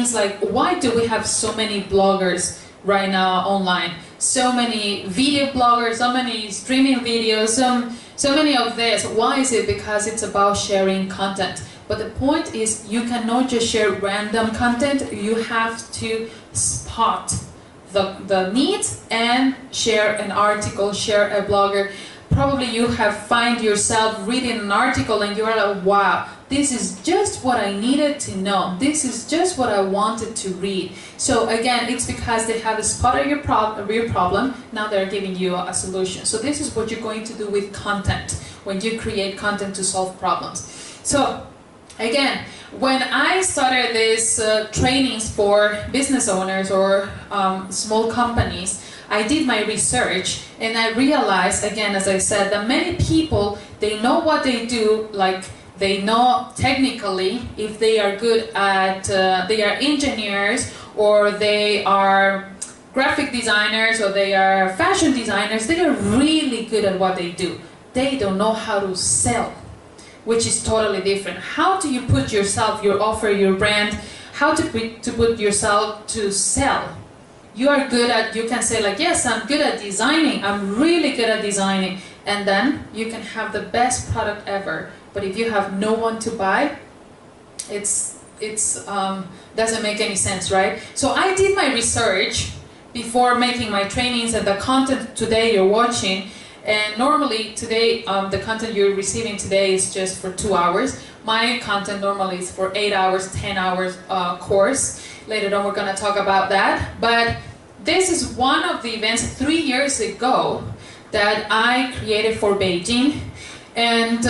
things like, why do we have so many bloggers right now online? So many video bloggers, so many streaming videos, so many of this. Why is it? Because it's about sharing content. But the point is, you cannot just share random content. You have to spot the needs and share an article, share a blogger. Probably you have find yourself reading an article and you're like, wow, this is just what I needed to know. This is just what I wanted to read. So again, it's because they have spotted your problem. Now they're giving you a solution. So this is what you're going to do with content when you create content to solve problems. So again, when I started these trainings for business owners or small companies, I did my research and I realized, again, as I said, that many people, they know what they do, like they know technically if they are good at, they are engineers or they are graphic designers or they are fashion designers, they are really good at what they do. They don't know how to sell, which is totally different. How do you put yourself, your offer, your brand, how to put yourself to sell? You are good at, you can say like, yes, I'm good at designing, I'm really good at designing, and then you can have the best product ever. But if you have no one to buy, it's doesn't make any sense, right? So I did my research before making my trainings, and the content today you're watching, and normally today, the content you're receiving today is just for 2 hours. My content normally is for 8 hours, 10 hours course. Later on we're going to talk about that. But this is one of the events 3 years ago that I created for Beijing. And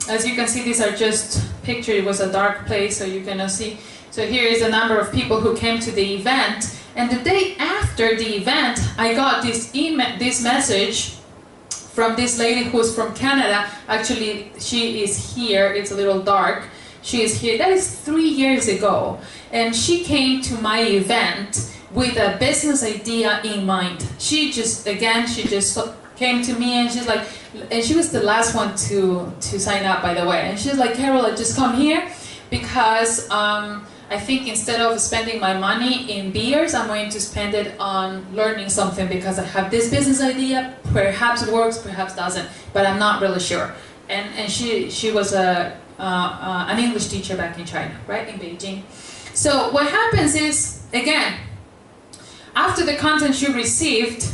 as you can see, these are just pictures. It was a dark place, so you cannot see. So here is the number of people who came to the event. And the day after the event, I got this message from this lady who's from Canada. Actually, she is here. It's a little dark. She is here. That is 3 years ago. And she came to my event with a business idea in mind. She just came to me and she's like, and she was the last one to sign up, by the way. And she's like, Carol, I just come here because I think instead of spending my money in beers, I'm going to spend it on learning something because I have this business idea. Perhaps it works, perhaps doesn't, but I'm not really sure. And she was an English teacher back in China, right, in Beijing. So what happens is, again, after the content you received,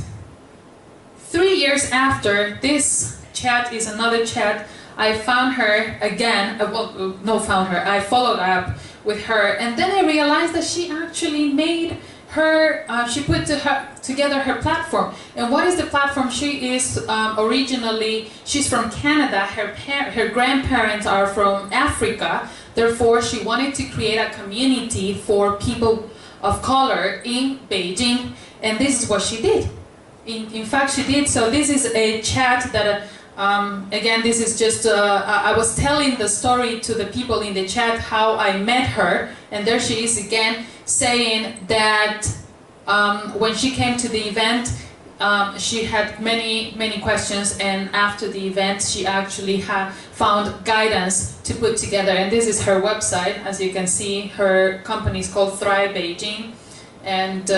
3 years after, this chat is another chat. I found her again, I followed up with her, and then I realized that she actually made her, she put together her platform. And what is the platform? She is originally, she's from Canada, her grandparents are from Africa, therefore she wanted to create a community for people of color in Beijing, and this is what she did. In fact, she did. So this is a chat that, again, this is just, I was telling the story to the people in the chat how I met her, and there she is again saying that when she came to the event, she had many questions, and after the event she actually found guidance to put together, and this is her website. As you can see, her company is called Thrive Beijing, and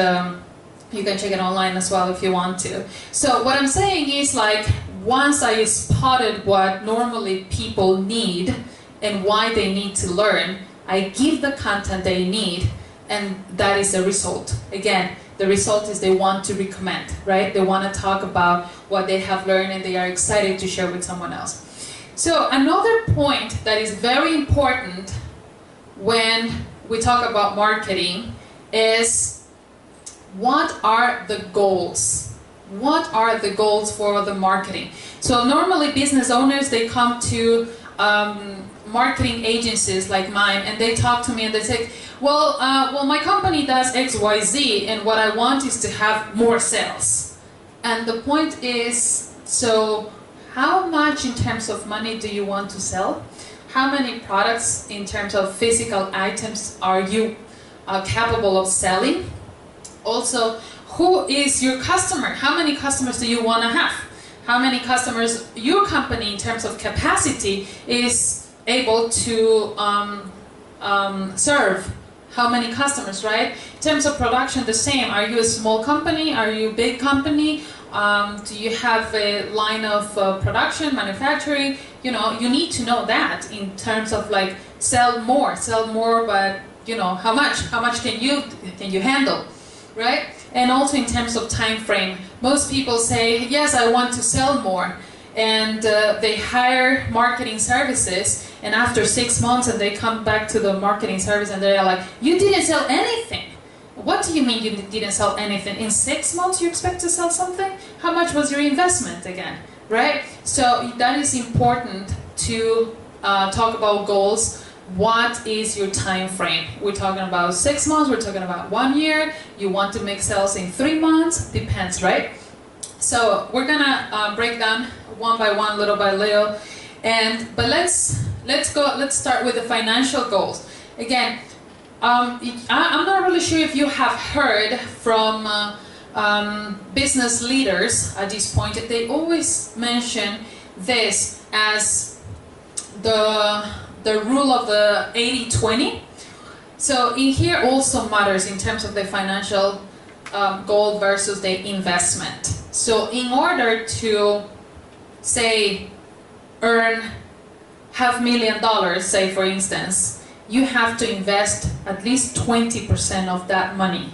you can check it online as well if you want to. So what I'm saying is, like, once I spotted what normally people need and why they need to learn, I give the content they need, and that is the result. Again, the result is they want to recommend, right? They want to talk about what they have learned and they are excited to share with someone else. So another point that is very important when we talk about marketing is, what are the goals? What are the goals for the marketing? So normally business owners, they come to marketing agencies like mine, and they talk to me and they say, well, my company does X, Y, Z, and what I want is to have more sales. And the point is, so how much in terms of money do you want to sell? How many products in terms of physical items are you capable of selling? Also, who is your customer? How many customers do you want to have? How many customers your company in terms of capacity is able to serve? how many customers, right? In terms of production, the same. Are you a small company? Are you a big company? Do you have a line of production, manufacturing? You know, you need to know that in terms of like sell more, but you know, how much can you handle, right? And also in terms of time frame, most people say, yes, I want to sell more, and they hire marketing services, and after 6 months, and they come back to the marketing service, and they're like, you didn't sell anything. What do you mean you didn't sell anything? In 6 months you expect to sell something? How much was your investment again, right? So that is important to talk about goals. What is your time frame? We're talking about 6 months, we're talking about 1 year, you want to make sales in 3 months, depends, right? So we're gonna break down one by one, little by little, but let's start with the financial goals. Again, I'm not really sure if you have heard from business leaders at this point. They always mention this as the rule of the 80-20. So in here also matters in terms of the financial goal versus the investment. So in order to, say, earn $500,000, say for instance, you have to invest at least 20% of that money.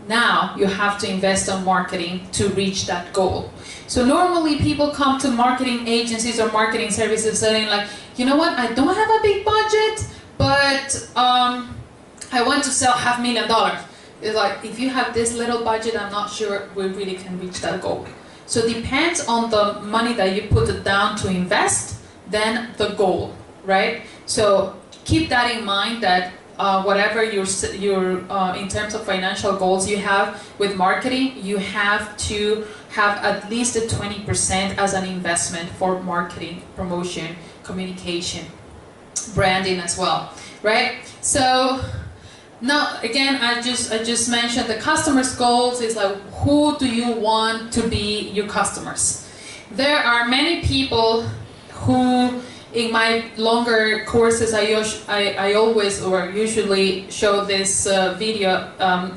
Now you have to invest on marketing to reach that goal. So normally people come to marketing agencies or marketing services saying like, you know what, I don't have a big budget, but I want to sell $500,000. It's like, if you have this little budget, I'm not sure we really can reach that goal. So it depends on the money that you put down to invest, then the goal, right? So keep that in mind, that whatever your in terms of financial goals you have with marketing, you have to have at least a 20% as an investment for marketing, promotion, communication, branding as well, right? So now again, I just mentioned the customers' goals is like, who do you want to be your customers? There are many people who, in my longer courses, I always or usually show this video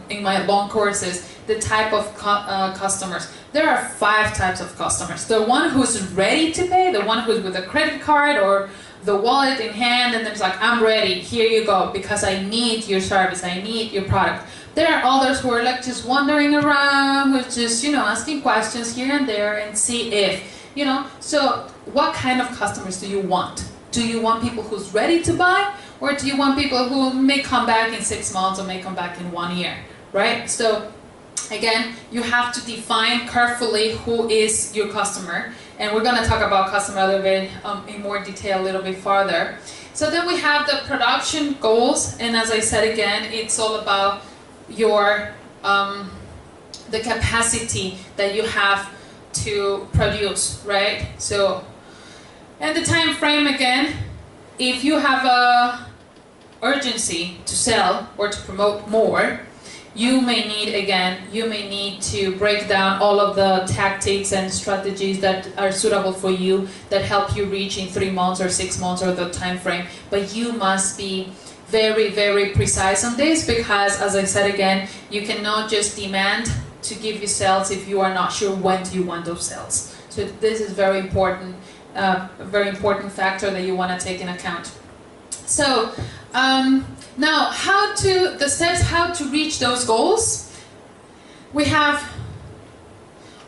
in my long courses, the type of customers. There are 5 types of customers. The one who's ready to pay, the one who's with a credit card or the wallet in hand, and there's like, I'm ready, here you go, because I need your service, I need your product. There are others who are like just wandering around, who's just, you know, asking questions here and there and see if, you know. So what kind of customers do you want? Do you want people who's ready to buy, or do you want people who may come back in 6 months or may come back in 1 year, right? So again, you have to define carefully who is your customer, and we're going to talk about customer a little bit in more detail a little bit farther. So then we have the production goals, and as I said again, it's all about your the capacity that you have to produce, right? So, and the time frame again, if you have a urgency to sell or to promote more, you may need to break down all of the tactics and strategies that are suitable for you, that help you reach in 3 months or 6 months or the time frame. But you must be very, very precise on this, because as I said again, you cannot just demand to give you sales if you are not sure when do you want those sales. So this is very important, a very important factor that you want to take in account. So now, the steps how to reach those goals. We have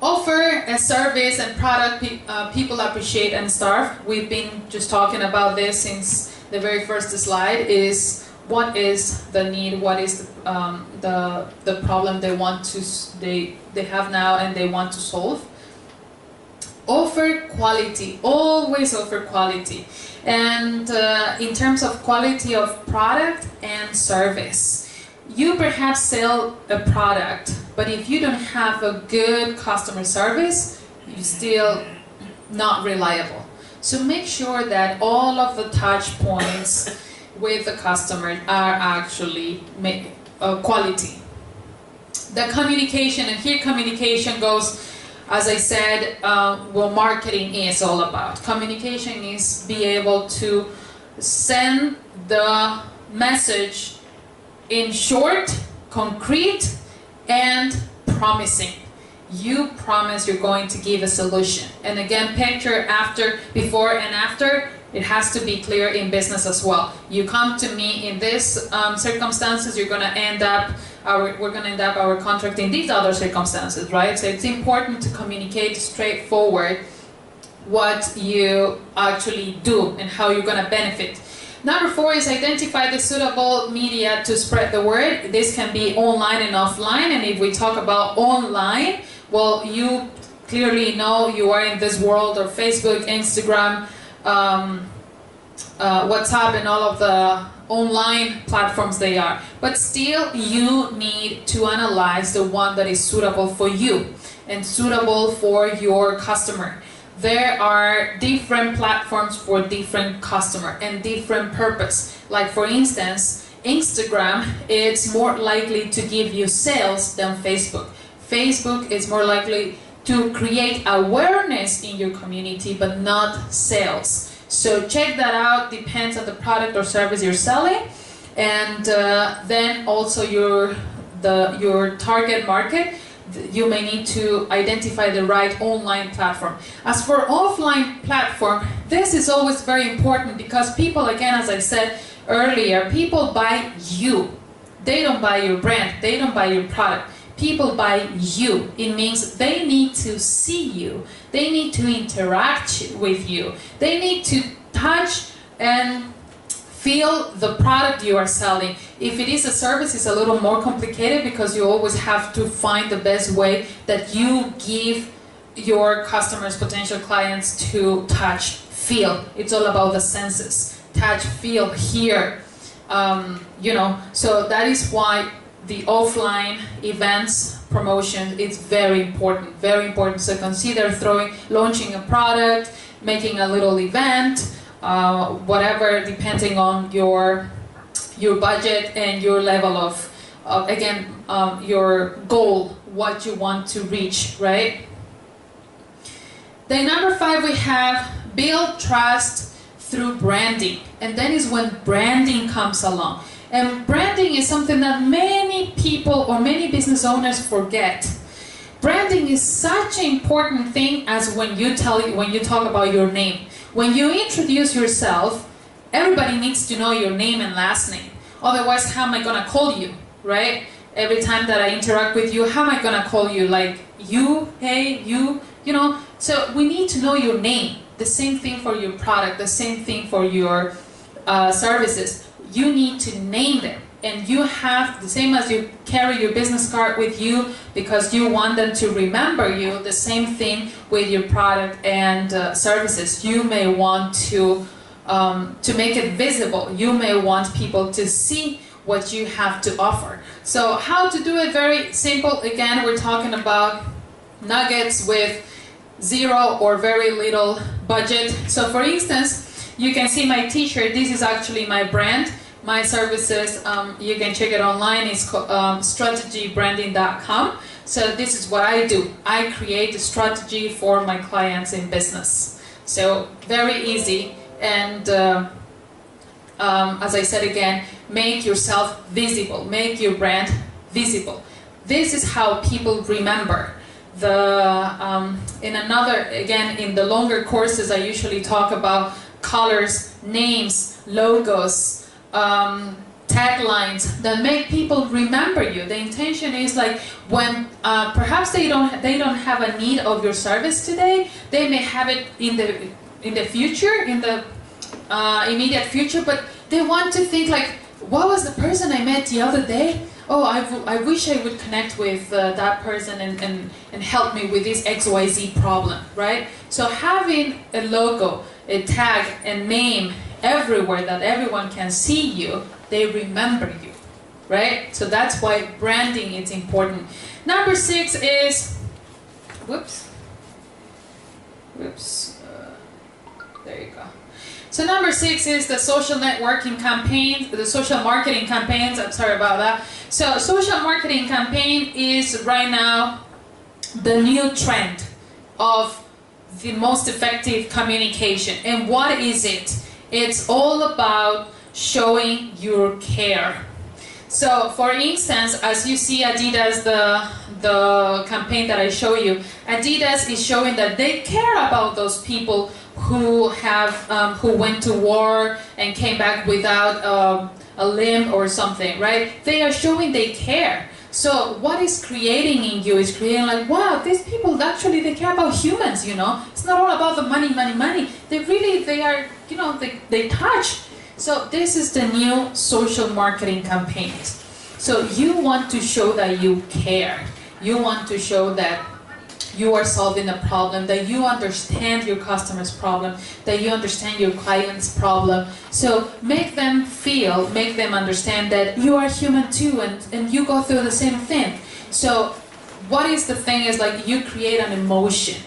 offer a service and product people appreciate and starve. We've been just talking about this since the very first slide. Is what is the need? What is the problem they have now and they want to solve? Offer quality. Always offer quality. And in terms of quality of product and service, you perhaps sell a product, but if you don't have a good customer service, you're still not reliable. So make sure that all of the touch points with the customer are actually quality. The communication, and here communication goes, as I said, what marketing is all about. Communication is be able to send the message in short, concrete, and promising. You promise you're going to give a solution. And again, picture after, before and after. It has to be clear in business as well. You come to me in this circumstances, you're going to end up, we're going to end up our contract in these other circumstances, right? So it's important to communicate straightforward what you actually do and how you're going to benefit. Number 4 is identify the suitable media to spread the word. This can be online and offline. And if we talk about online, well, you clearly know you are in this world of Facebook, Instagram, WhatsApp, and all of the online platforms they are. But still, you need to analyze the one that is suitable for you and suitable for your customer. There are different platforms for different customer and different purpose. Like for instance, Instagram, it's more likely to give you sales than Facebook. Facebook is more likely to create awareness in your community, but not sales. So check that out, depends on the product or service you're selling. And then also your target market. You may need to identify the right online platform. As for offline platform, this is always very important because people, again, as I said earlier, people buy you. They don't buy your brand, they don't buy your product. People buy you. It means they need to see you. They need to interact with you. They need to touch and feel the product you are selling. If it is a service, it's a little more complicated because you always have to find the best way that you give your customers, potential clients, to touch, feel. It's all about the senses. Touch, feel, hear. You know, so that is why the offline events promotion is very important, very important. So consider launching a product, making a little event, whatever, depending on your budget and your level of your goal, what you want to reach, right? Then number 5, we have build trust through branding. And that is when branding comes along. And branding is something that many people or many business owners forget. Branding is such an important thing as when you talk about your name. When you introduce yourself, everybody needs to know your name and last name. Otherwise, how am I gonna call you, right? Every time that I interact with you, how am I gonna call you? Like, you, hey, you know? So we need to know your name. The same thing for your product, the same thing for your services. You need to name them. And you have, the same as you carry your business card with you because you want them to remember you, the same thing with your product and services. You may want to make it visible. You may want people to see what you have to offer. So how to do it? Very simple. Again, we're talking about nuggets with zero or very little budget. So for instance, you can see my t-shirt. This is actually my brand. My services, you can check it online. It's strategybranding.com. So this is what I do. I create a strategy for my clients in business. So very easy. And as I said again, make yourself visible. Make your brand visible. This is how people remember. In the longer courses, I usually talk about colors, names, logos, taglines that make people remember you. The intention is like when perhaps they don't have a need of your service today, they may have it in the future, in the immediate future, but they want to think like, what was the person I met the other day? Oh, I wish I would connect with that person and help me with this XYZ problem, right? So having a logo, a tag, a name everywhere that everyone can see you, they remember you, right? So that's why branding is important. Number 6 is, there you go. So number 6 is the social networking campaigns, the social marketing campaigns. I'm sorry about that. So social marketing campaign is right now the new trend of the most effective communication. And what is it? It's all about showing your care. So, for instance, as you see Adidas, the campaign that I show you, Adidas is showing that they care about those people who have who went to war and came back without a limb or something, right? They are showing they care. So what is creating in you is creating like, wow, these people actually, they care about humans, you know? It's not all about the money, money, money. They are, you know, they touch. So this is the new social marketing campaigns. So you want to show that you care. You want to show that you are solving a problem, that you understand your customer's problem, that you understand your client's problem. So make them feel, make them understand that you are human too, and you go through the same thing. So what is the thing is like you create an emotion.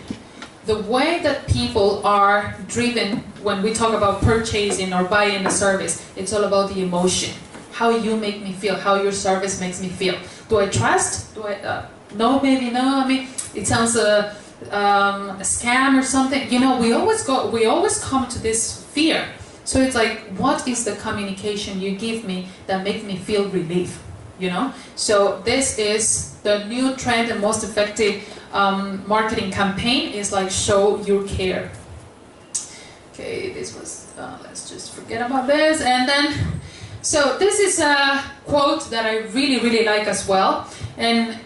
The way that people are driven when we talk about purchasing or buying a service, it's all about the emotion. How you make me feel, how your service makes me feel. Do I trust? Do I, no, maybe no. I mean, it sounds a scam or something. You know, we always come to this fear. So it's like, what is the communication you give me that makes me feel relief? You know? So this is the new trend and most effective marketing campaign is like show your care. Okay, this was, let's just forget about this. And then, so this is a quote that I really, really like as well. And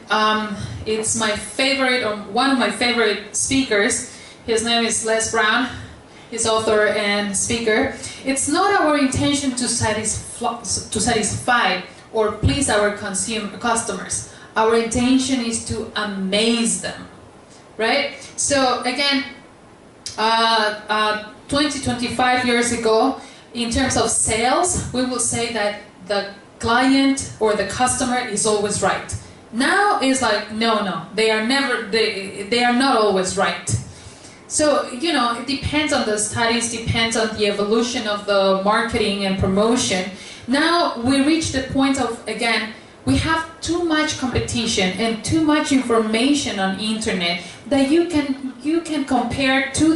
it's my favorite, or one of my favorite speakers. His name is Les Brown. He's author and speaker. It's not our intention to satisfy or please our customers. Our intention is to amaze them, right? So again, 20, 25 years ago, in terms of sales, we will say that the client or the customer is always right. Now it's like, no, they are not always right. So, you know, it depends on the studies, depends on the evolution of the marketing and promotion. Now we reach the point of, again, we have too much competition and too much information on internet that you can compare two,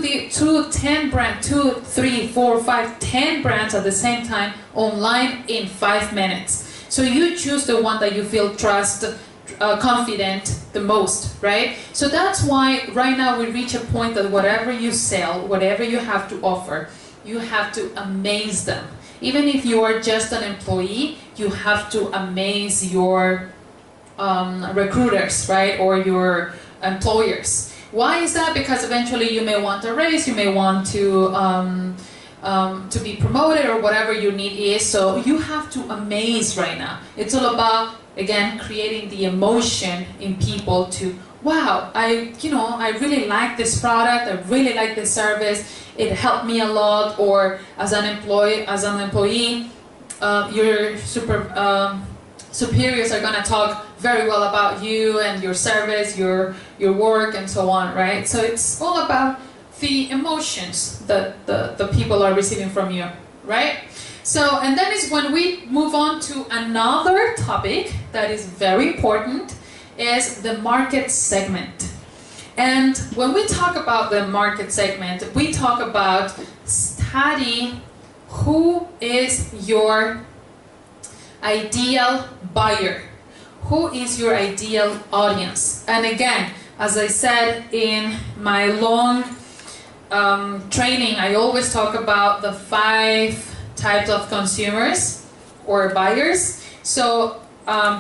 10 brands, 2, 3, 4, 5, 10 brands at the same time online in 5 minutes. So you choose the one that you feel confident the most, right? So that's why right now we reach a point that whatever you sell, whatever you have to offer, you have to amaze them. Even if you are just an employee, you have to amaze your recruiters, right? Or your employers. Why is that? Because eventually you may want a raise, you may want to be promoted or whatever your need is. So you have to amaze right now. It's all about, again, creating the emotion in people to, wow, I really like this product, I really like this service, it helped me a lot. Or as an employee, your superiors are gonna talk very well about you and your service, your work, and so on, right? So it's all about the emotions that the people are receiving from you, right? So, and then is when we move on to another topic that is very important, is the market segment. And when we talk about the market segment, we talk about study who is your ideal buyer, who is your ideal audience. And again, as I said in my long training, I always talk about the 5 types of consumers or buyers. So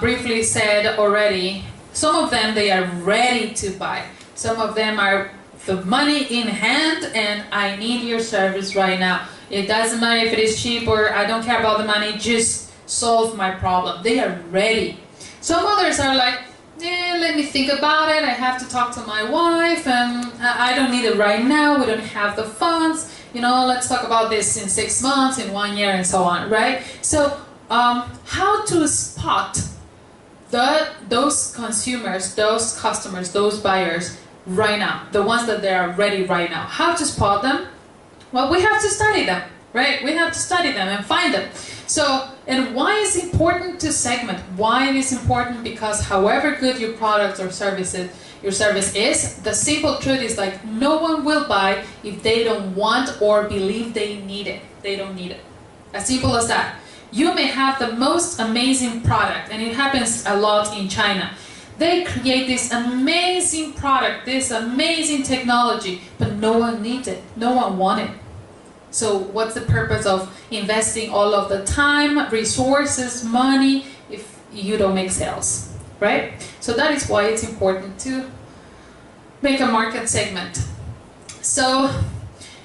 briefly said already, some of them, they are ready to buy. Some of them are the money in hand and I need your service right now. It doesn't matter if it is cheap or I don't care about the money, just solve my problem. They are ready. Some others are like, let me think about it. I have to talk to my wife and I don't need it right now. We don't have the funds. You know, let's talk about this in 6 months, in 1 year, and so on, right? So, how to spot those consumers, those customers, those buyers right now, the ones that they are ready right now. How to spot them? Well, we have to study them, right? We have to study them and find them. So, and why is it important to segment? Why it is important? Because however good your product or your service is, the simple truth is like no one will buy if they don't want or believe they need it. They don't need it. As simple as that. You may have the most amazing product, and it happens a lot in China. They create this amazing product, this amazing technology, but no one needs it, no one wants it. So what's the purpose of investing all of the time, resources, money, if you don't make sales, right? So that is why it's important to make a market segment. So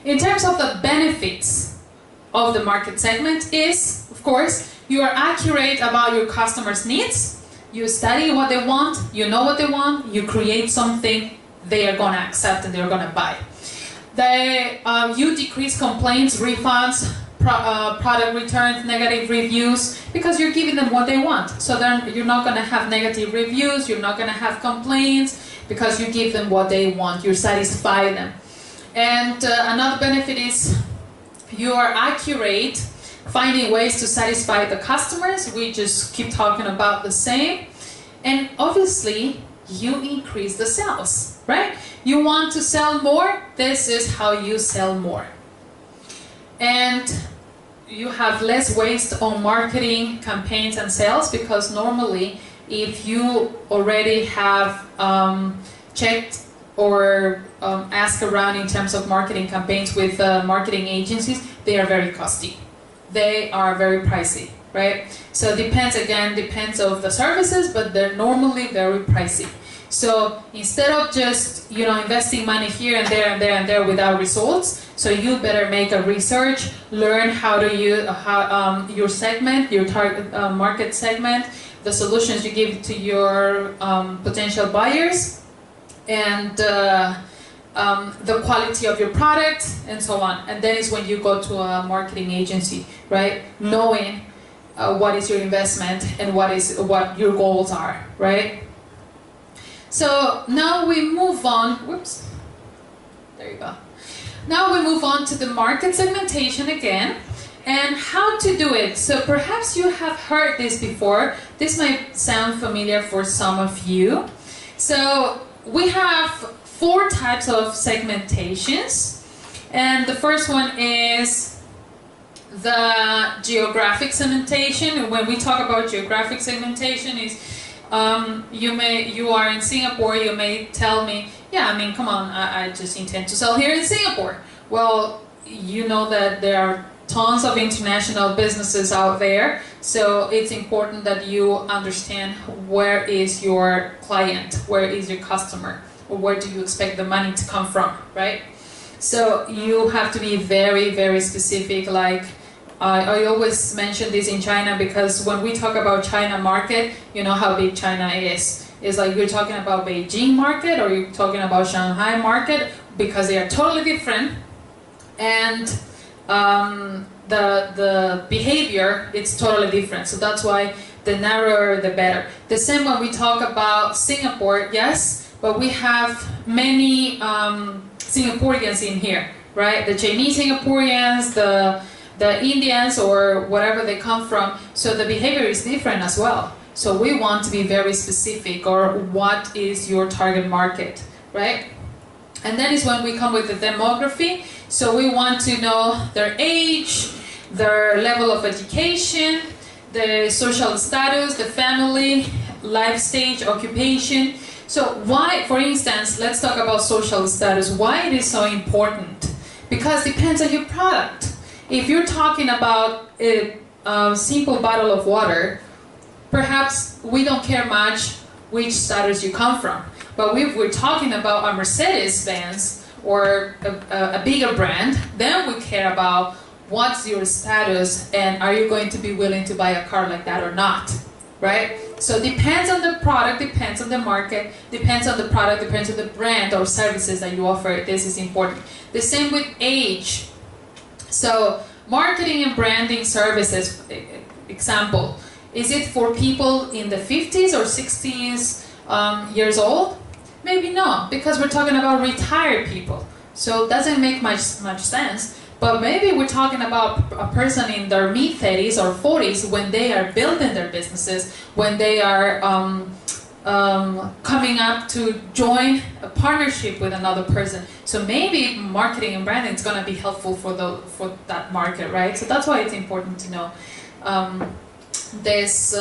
in terms of the benefits of the market segment is, of course, you are accurate about your customers' needs. You study what they want, you know what they want, you create something they are going to accept and they're going to buy. You decrease complaints, refunds, product returns, negative reviews, because you're giving them what they want. So then you're not going to have negative reviews, you're not going to have complaints, because you give them what they want, you satisfy them. And another benefit is you are accurate, finding ways to satisfy the customers. We just keep talking about the same. And obviously, you increase the sales, right? You want to sell more, this is how you sell more. And you have less waste on marketing, campaigns, and sales, because normally, if you already have checked or asked around in terms of marketing campaigns with marketing agencies, they are very costly. They are very pricey, right? So it depends of the services, but they're normally very pricey. So instead of just investing money here and there and there and there without results, so you better make a research, learn how to use your segment, your target market segment, the solutions you give to your potential buyers, and the quality of your product, and so on. And then is when you go to a marketing agency, right? Knowing what is your investment and what your goals are, right? So now we move on. Whoops. There you go. Now we move on to the market segmentation again, and how to do it. So perhaps you have heard this before. This might sound familiar for some of you. So we have 4 types of segmentations, and the first one is the geographic segmentation. When we talk about geographic segmentation, is you are in Singapore, you may tell me, yeah, I mean, come on, I just intend to sell here in Singapore. Well, you know that there are tons of international businesses out there, so it's important that you understand where is your client, where is your customer, or where do you expect the money to come from, right? So you have to be very, very specific. Like I always mention this in China, because when we talk about China market, you know how big China is. It's like you're talking about Beijing market or you're talking about Shanghai market, because they are totally different, and the behavior, it's totally different. So that's why the narrower the better. The same when we talk about Singapore, yes, but we have many Singaporeans in here, right? The Chinese Singaporeans, the Indians, or whatever they come from. So the behavior is different as well. So we want to be very specific, or what is your target market, right? And that is when we come with the demography. So we want to know their age, their level of education, the social status, the family, life stage, occupation. So why, for instance, let's talk about social status. Why it is so important? Because it depends on your product. If you're talking about a simple bottle of water, perhaps we don't care much which status you come from. But if we're talking about a Mercedes-Benz or a bigger brand, then we care about what's your status and are you going to be willing to buy a car like that or not, right? So it depends on the product, depends on the market, depends on the product, depends on the brand or services that you offer. This is important. The same with age. So marketing and branding services, example, is it for people in the 50s or 60s years old? Maybe not, because we're talking about retired people. So it doesn't make much sense. But maybe we're talking about a person in their mid-30s or 40s when they are building their businesses, when they are coming up to join a partnership with another person. So maybe marketing and branding is going to be helpful for that market, right? So that's why it's important to know these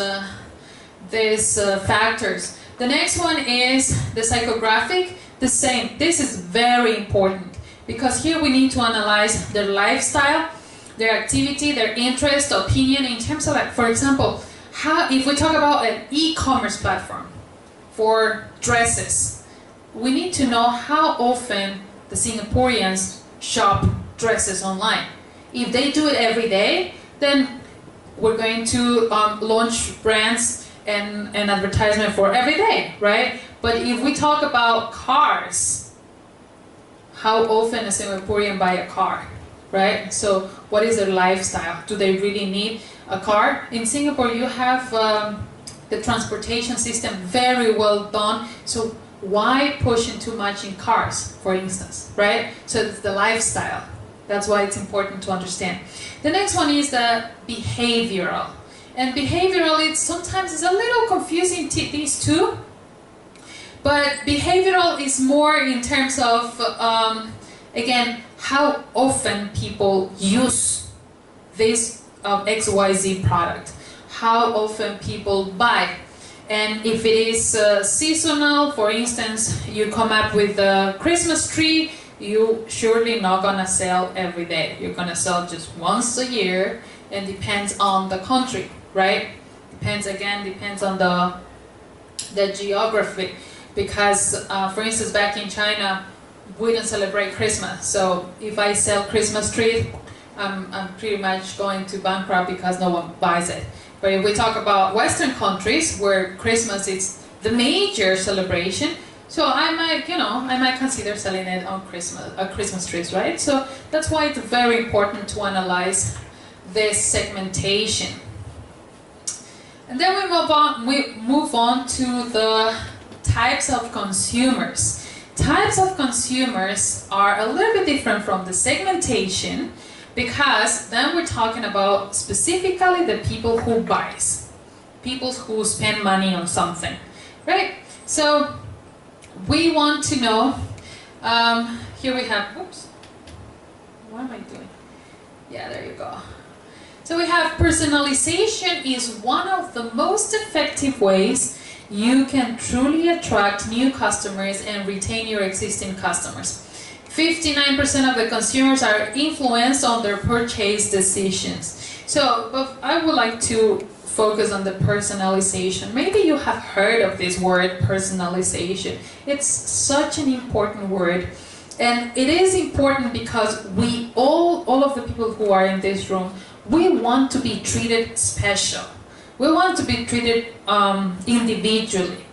factors. The next one is the psychographic. The same. This is very important because here we need to analyze their lifestyle, their activity, their interest, opinion in terms of, like, for example, how, if we talk about an e-commerce platform for dresses, we need to know how often the Singaporeans shop dresses online. If they do it every day, then we're going to launch brands and advertisement for every day, right? But if we talk about cars, how often a Singaporean buy a car, right? So what is their lifestyle? Do they really need a car? In Singapore, you have the transportation system very well done. So why pushing too much in cars, for instance, right? So it's the lifestyle. That's why it's important to understand. The next one is the behavioral. And behavioral, sometimes is a little confusing, these two. But behavioral is more in terms of, again, how often people use this XYZ product. How often people buy. And if it is seasonal, for instance, you come up with a Christmas tree, you surely not gonna sell every day. You're gonna sell just once a year, and depends on the country, right? Depends on the geography. Because, for instance, back in China, we don't celebrate Christmas. So if I sell Christmas tree, I'm pretty much going to bankrupt because no one buys it. But if we talk about Western countries where Christmas is the major celebration, so I might consider selling it on Christmas trees, right? So that's why it's very important to analyze this segmentation. And then we move on to the types of consumers. Types of consumers are a little bit different from the segmentation because then we're talking about specifically the people who buys, people who spend money on something, right? So we want to know, here we have, oops, what am I doing? Yeah, there you go. So we have personalization is one of the most effective ways you can truly attract new customers and retain your existing customers. 59% of the consumers are influenced on their purchase decisions. So, but I would like to focus on the personalization. Maybe you have heard of this word, personalization. It's such an important word. And it is important because we all of the people who are in this room, we want to be treated special. We want to be treated individually.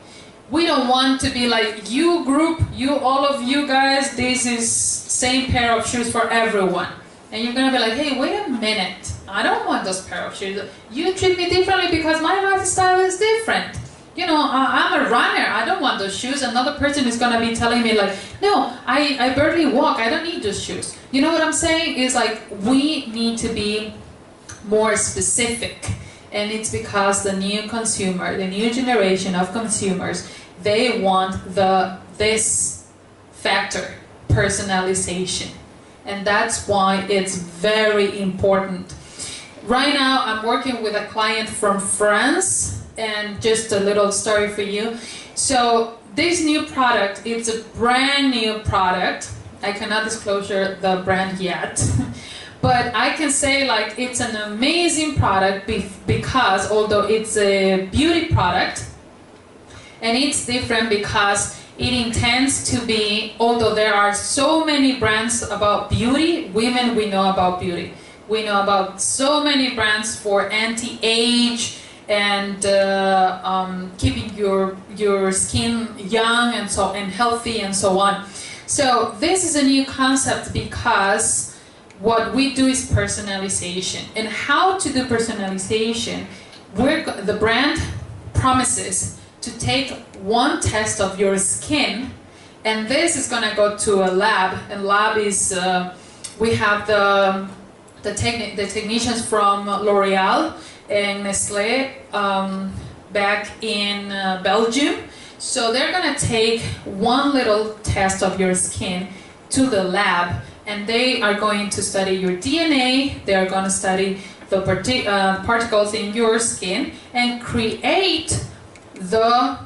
We don't want to be like, you group, all of you guys, this is same pair of shoes for everyone. And you're gonna be like, hey, wait a minute. I don't want those pair of shoes. You treat me differently because my lifestyle is different. You know, I'm a runner. I don't want those shoes. Another person is gonna be telling me like, no, I barely walk. I don't need those shoes. You know what I'm saying? Is like, we need to be more specific. And it's because the new consumer, the new generation of consumers, they want this factor, personalization. And that's why it's very important. Right now, I'm working with a client from France, and just a little story for you. So this new product, it's a brand new product. I cannot disclose the brand yet. But I can say like it's an amazing product because although it's a beauty product, and it's different because it intends to be, although there are so many brands about beauty, women, we know about beauty. We know about so many brands for anti-age and keeping your skin young and healthy and so on. So this is a new concept because what we do is personalization. And how to do personalization, the brand promises to take one test of your skin, and this is going to go to a lab. And lab is, we have the technicians from L'Oreal and Nestlé back in Belgium. So they're going to take one little test of your skin to the lab, and they are going to study your DNA. They are going to study the particles in your skin and create the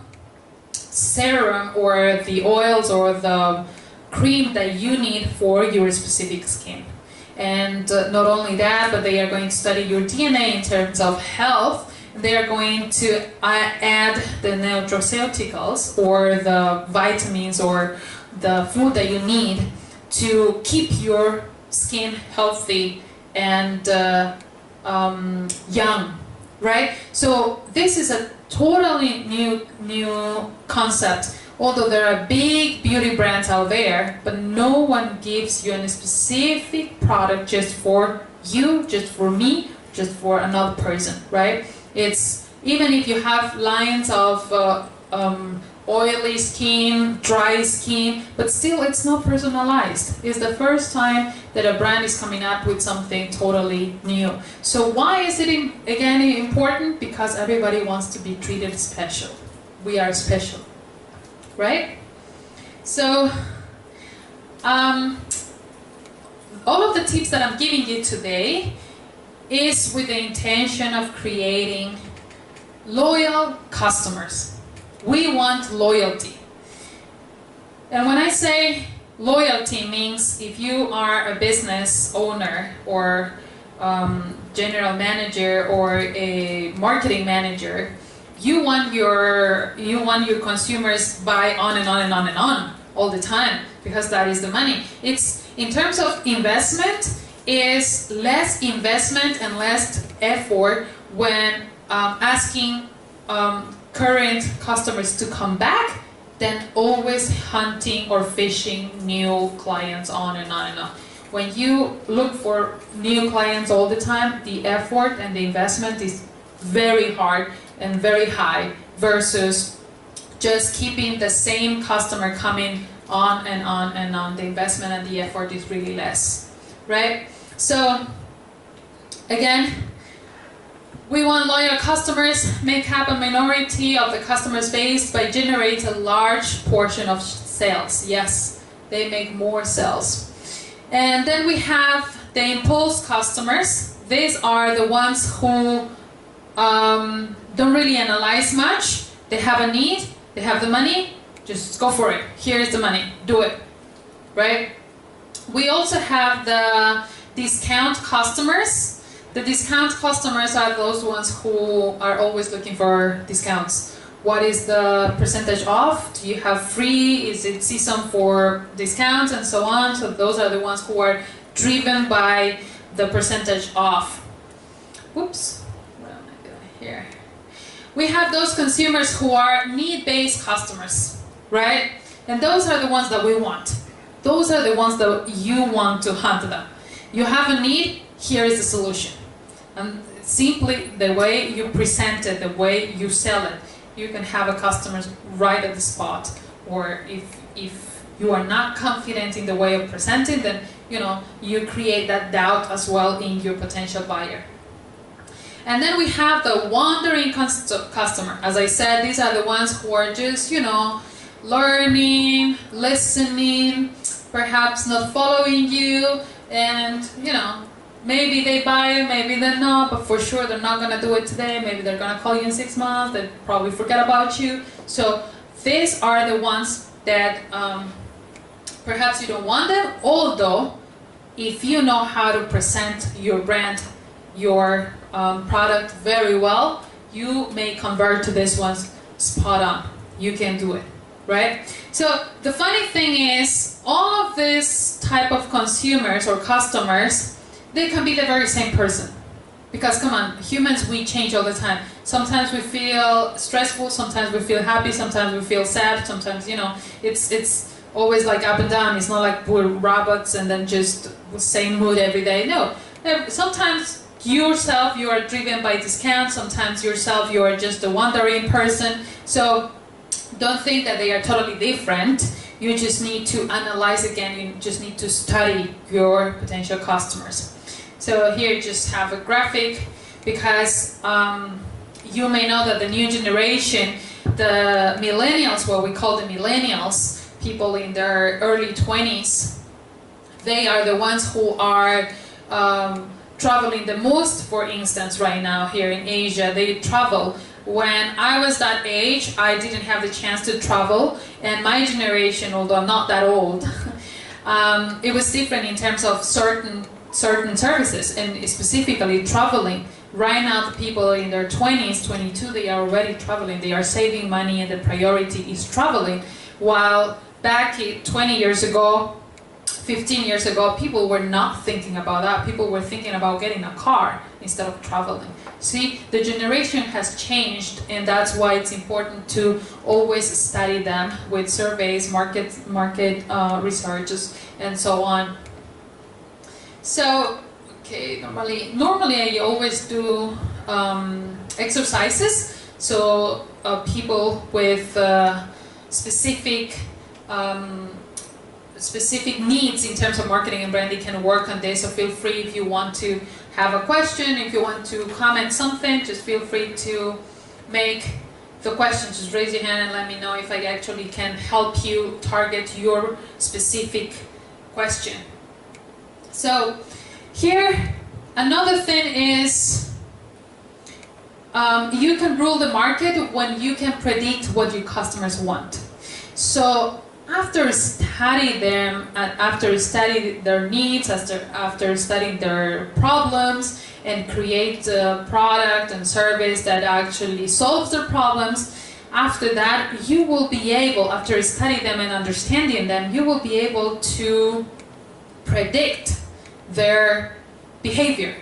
serum or the oils or the cream that you need for your specific skin. And not only that, but they are going to study your DNA in terms of health. They are going to add the nutraceuticals or the vitamins or the food that you need to keep your skin healthy and young, right? So this is a totally new concept. Although there are big beauty brands out there, but no one gives you a specific product just for you, just for me, just for another person, right? It's even if you have lines of oily skin, dry skin, but still it's not personalized. It's the first time that a brand is coming up with something totally new. So why is it again important? Because everybody wants to be treated special. We are special, right? So all of the tips that I'm giving you today is with the intention of creating loyal customers. We want loyalty. And when I say loyalty, means if you are a business owner or general manager or a marketing manager, you want your consumers buy on and on and on and on all the time, because that is the money. It's in terms of investment, is less investment and less effort when asking current customers to come back than always hunting or fishing new clients on and on and on. When you look for new clients all the time, the effort and the investment is very hard and very high versus just keeping the same customer coming on and on and on. The investment and the effort is really less, right? So again, we want loyal customers, make up a minority of the customer's base, but generate a large portion of sales. Yes, they make more sales. And then we have the impulse customers. These are the ones who don't really analyze much. They have a need, they have the money, just go for it. Here's the money, do it, right? We also have the discount customers. The discount customers are those ones who are always looking for discounts. What is the percentage off? Do you have free? Is it season for discounts and so on? So those are the ones who are driven by the percentage off. Whoops, what am I doing here? We have those consumers who are need-based customers, right? And those are the ones that we want. Those are the ones that you want to hunt them. You have a need, here is the solution. And simply the way you present it, the way you sell it, you can have a customer right at the spot. Or if you are not confident in the way of presenting, then you create that doubt as well in your potential buyer. And then we have the wandering customer. As I said, these are the ones who are just, learning, listening, perhaps not following you, and maybe they buy it, maybe they're not, but for sure they're not going to do it today. Maybe they're going to call you in 6 months, they probably forget about you. So these are the ones that perhaps you don't want them, although if you know how to present your brand, your product very well, you may convert to this one's spot on. You can do it, right? So the funny thing is, all of this type of consumers or customers, they can be the very same person. Because come on, humans, we change all the time. Sometimes we feel stressful, sometimes we feel happy, sometimes we feel sad, sometimes, it's always like up and down. It's not like we're robots and then just the same mood every day. No, sometimes yourself, you are driven by discounts, sometimes yourself, you are just a wandering person. So don't think that they are totally different. You just need to analyze again, you just need to study your potential customers. So here just have a graphic, because you may know that the new generation, the millennials, what we call the millennials, people in their early 20s, they are the ones who are traveling the most, for instance, right now here in Asia. They travel. When I was that age, I didn't have the chance to travel, and my generation, although I'm not that old, it was different in terms of certain services, and specifically traveling. Right now, the people in their 20s, 22, they are already traveling. They are saving money, and the priority is traveling. While back 20 years ago, 15 years ago, people were not thinking about that. People were thinking about getting a car instead of traveling. See, the generation has changed, and that's why it's important to always study them with surveys, market researches, and so on. So, okay, normally I always do exercises. So people with specific needs in terms of marketing and branding can work on this. So feel free if you want to have a question, if you want to comment something, just feel free to make the question. Just raise your hand and let me know if I actually can help you target your specific question. So here, another thing is you can rule the market when you can predict what your customers want. So after studying them, after studying their needs, after studying their problems, and create a product and service that actually solves their problems, after that you will be able, after studying them and understanding them, you will be able to predict their behavior.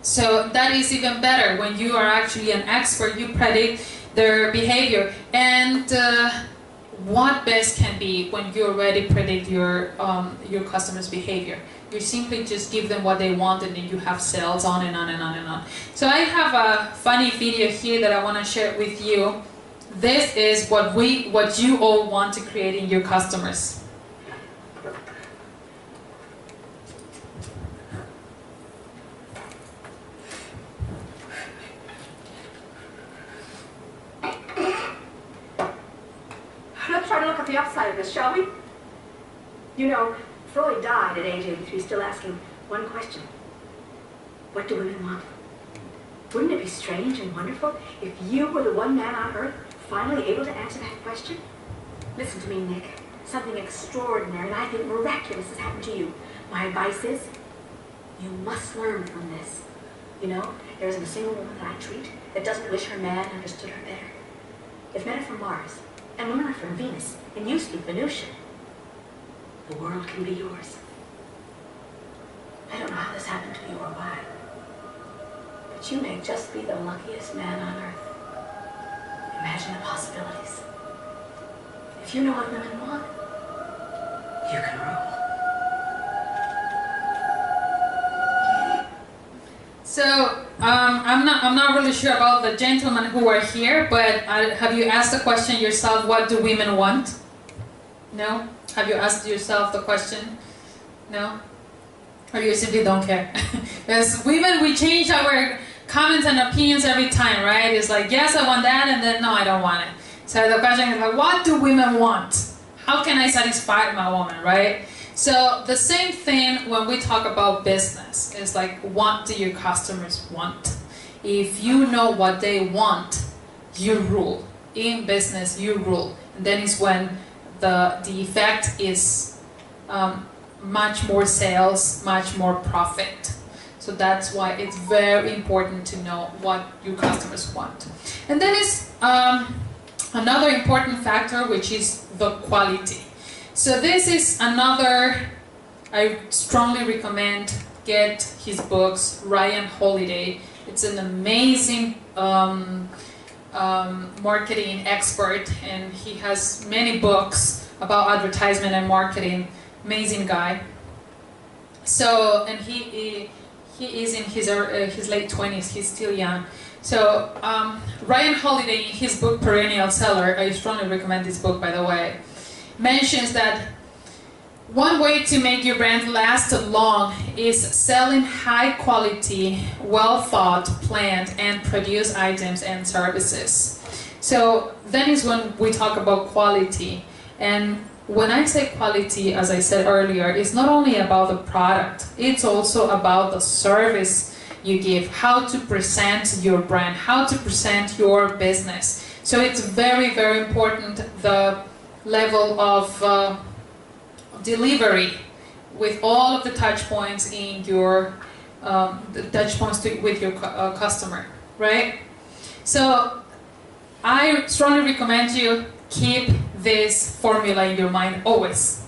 So that is even better. When you are actually an expert, you predict their behavior. And what best can be when you already predict your customers' behavior? You simply just give them what they want, and then you have sales on and on and on and on. So I have a funny video here that I want to share with you. This is what you all want to create in your customers. Let's try to look at the upside of this, shall we? You know, Freud died at age 83 still asking one question. What do women want? Wouldn't it be strange and wonderful if you were the one man on earth finally able to answer that question? Listen to me, Nick. Something extraordinary and I think miraculous has happened to you. My advice is, you must learn from this. You know, there isn't a single woman that I treat that doesn't wish her man understood her better. If men are from Mars, and women are from Venus, and you speak Venusian, the world can be yours. I don't know how this happened to you or why, but you may just be the luckiest man on earth. Imagine the possibilities. If you know what women want, you can rule. So I'm not really sure about the gentlemen who are here, but have you asked the question yourself? What do women want? No? Have you asked yourself the question? No? Or you simply don't care? Because women, we change our comments and opinions every time, right? It's like, yes, I want that, and then no, I don't want it. So the question is like, what do women want? How can I satisfy my woman, right? So the same thing when we talk about business. It's like, what do your customers want? If you know what they want, you rule. In business, you rule. And then is when the effect is much more sales, much more profit. So that's why it's very important to know what your customers want. And then is another important factor, which is the quality. So this is another, I strongly recommend, get his books, Ryan Holiday. It's an amazing marketing expert, and he has many books about advertisement and marketing. Amazing guy. So, and he is in his late 20s, he's still young. So Ryan Holiday, in his book Perennial Seller, I strongly recommend this book, by the way, mentions that one way to make your brand last long is selling high quality, well thought, planned, and produced items and services. So that is when we talk about quality. And when I say quality, as I said earlier, it's not only about the product, it's also about the service you give, how to present your brand, how to present your business. So it's very, very important, the level of delivery with all of the touch points in your with your customer, right? So I strongly recommend you keep this formula in your mind always.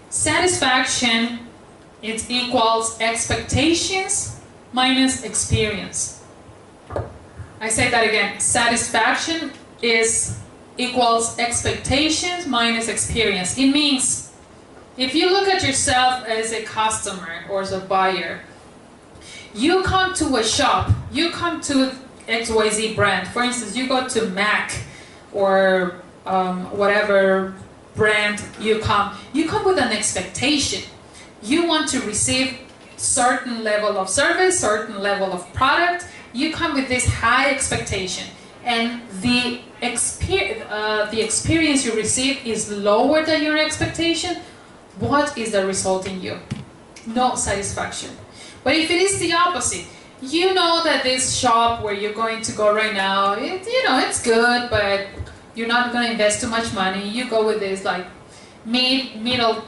Satisfaction, it equals expectations minus experience. I say that again. Satisfaction equals expectations minus experience. It means if you look at yourself as a customer or as a buyer, you come to a shop, you come to XYZ brand. For instance, you go to Mac or whatever brand you come with an expectation. You want to receive certain level of service, certain level of product. You come with this high expectation, and the experience you receive is lower than your expectation. What is the result in you? No satisfaction. But if it is the opposite, you know that this shop where you're going to go right now, it's good, but you're not going to invest too much money. You go with this like middle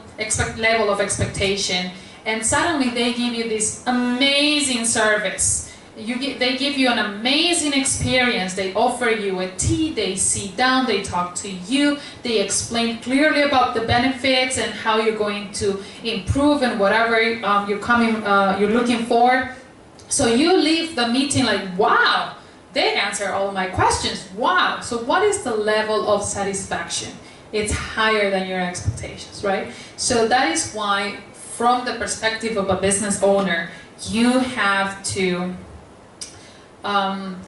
level of expectation, and suddenly they give you this amazing service. They give you an amazing experience. They offer you a tea, they sit down, they talk to you, they explain clearly about the benefits and how you're going to improve and whatever you're looking for. So you leave the meeting like, wow, they answer all my questions. Wow. So what is the level of satisfaction? It's higher than your expectations, right? So that is why, from the perspective of a business owner, you have to